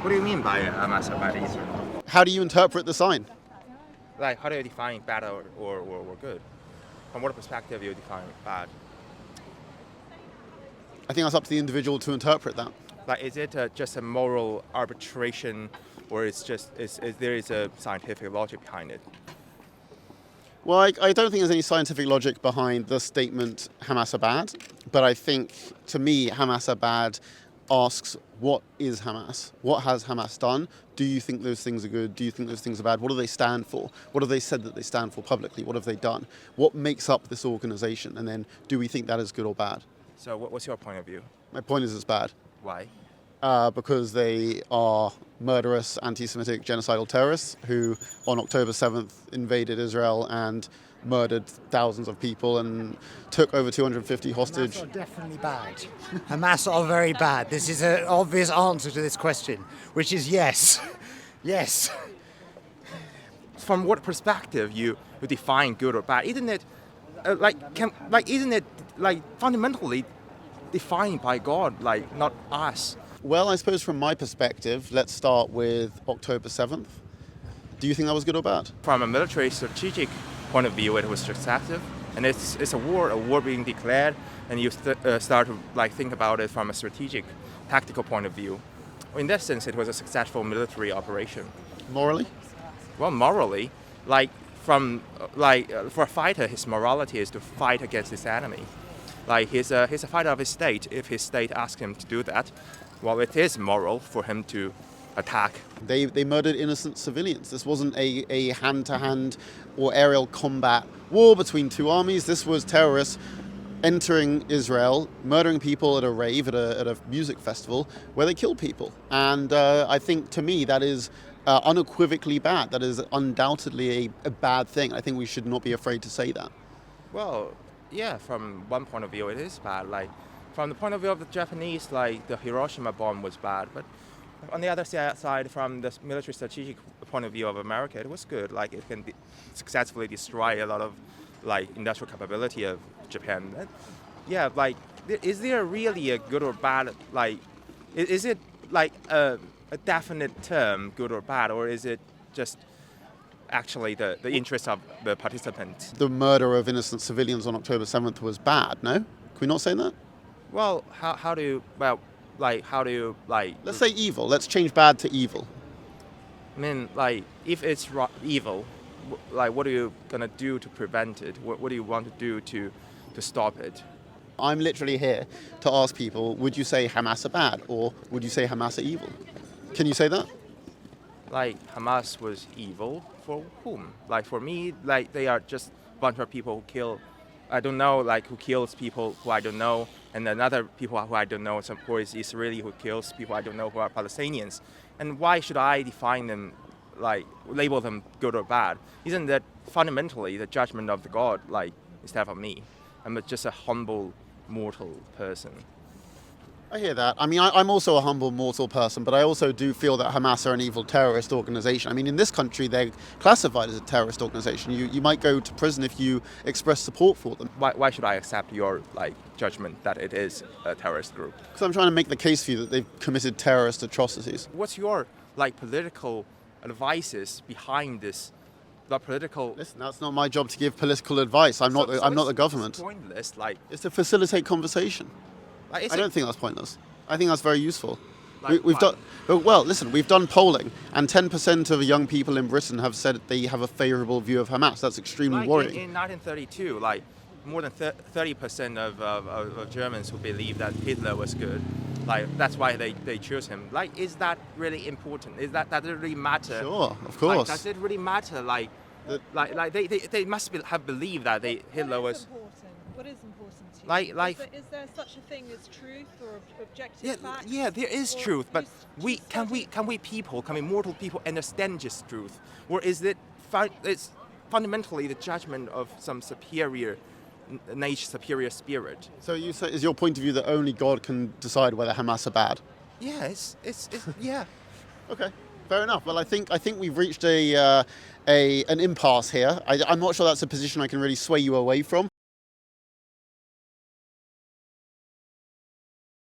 What do you mean by Hamas bad Israel? How do you interpret the sign? Like, how do you define bad or good? From what perspective you define bad? I think that's up to the individual to interpret that. Like, is it just a moral arbitration, or is there is a scientific logic behind it? Well, I don't think there's any scientific logic behind the statement Hamas are bad, but I think, to me, Hamas are bad asks, what is Hamas? What has Hamas done? Do you think those things are good? Do you think those things are bad? What do they stand for? What have they said that they stand for publicly? What have they done? What makes up this organization? And then, do we think that is good or bad? So what's your point of view? My point is it's bad. Why? Because they are murderous, anti-Semitic, genocidal terrorists who, on October 7th, invaded Israel and murdered thousands of people and took over 250 hostage. Hamas are definitely bad. Hamas are very bad. This is an obvious answer to this question, which is yes. Yes. From what perspective you define good or bad? Isn't it fundamentally defined by God, like not us? Well, I suppose from my perspective, let's start with October 7th. Do you think that was good or bad? From a military strategic point of view, it was successive, and it's a war being declared, and you start to think about it from a strategic, tactical point of view. In that sense, it was a successful military operation. Morally? Well, morally, for a fighter, his morality is to fight against his enemy. Like he's a fighter of his state. If his state asks him to do that, well, it is moral for him to attack. They murdered innocent civilians. This wasn't a hand-to-hand or aerial combat war between two armies. This was terrorists entering Israel, murdering people at a rave, at a music festival, where they killed people. And I think, to me, that is unequivocally bad. That is undoubtedly a bad thing. I think we should not be afraid to say that. Well, yeah, from one point of view, it is bad. Like, from the point of view of the Japanese, the Hiroshima bomb was bad. But on the other side, from the military strategic point of view of America, it was good. Like, it can successfully destroy a lot of, industrial capability of Japan. Yeah, is there really a good or bad, is it, a definite term, good or bad, or is it just actually the interest of the participants? The murder of innocent civilians on October 7th was bad, no? Can we not say that? Well, how do you, Let's say evil. Let's change bad to evil. I mean, if it's evil, what are you gonna do to prevent it? What do you want to do to stop it? I'm literally here to ask people, would you say Hamas are bad, or would you say Hamas are evil? Can you say that? Hamas was evil for whom? For me, they are just a bunch of people who kill, I don't know, who kills people who I don't know, and another people who I don't know, some who is Israeli who kills people I don't know who are Palestinians. And why should I define them, label them good or bad? Isn't that fundamentally the judgment of the God, instead of me? I'm just a humble, mortal person. I hear that. I mean, I'm also a humble mortal person, but I also do feel that Hamas are an evil terrorist organization. I mean, in this country, they're classified as a terrorist organization. You might go to prison if you express support for them. Why should I accept your judgment that it is a terrorist group? Because I'm trying to make the case for you that they've committed terrorist atrocities. What's your political advices behind this? Political. Listen, that's not my job to give political advice. I'm not the government. It's pointless. It's to facilitate conversation. I don't think that's pointless. I think that's very useful. We've done polling, and 10% of young people in Britain have said they have a favourable view of Hamas. That's extremely worrying. In 1932, more than 30% of Germans who believe that Hitler was good. That's why they choose him. Is that really important? Does it really matter? Sure, of course. Does it really matter? They must have believed that Hitler was. What is important to you? Is there such a thing as truth or objective facts? Yeah, there is truth, but can we mortal people understand just truth, or is it it's fundamentally the judgment of some superior nature, superior spirit? So you say, is your point of view that only God can decide whether Hamas are bad? Yeah, it's yeah. Okay, fair enough. Well, I think we've reached an impasse here. I'm not sure that's a position I can really sway you away from.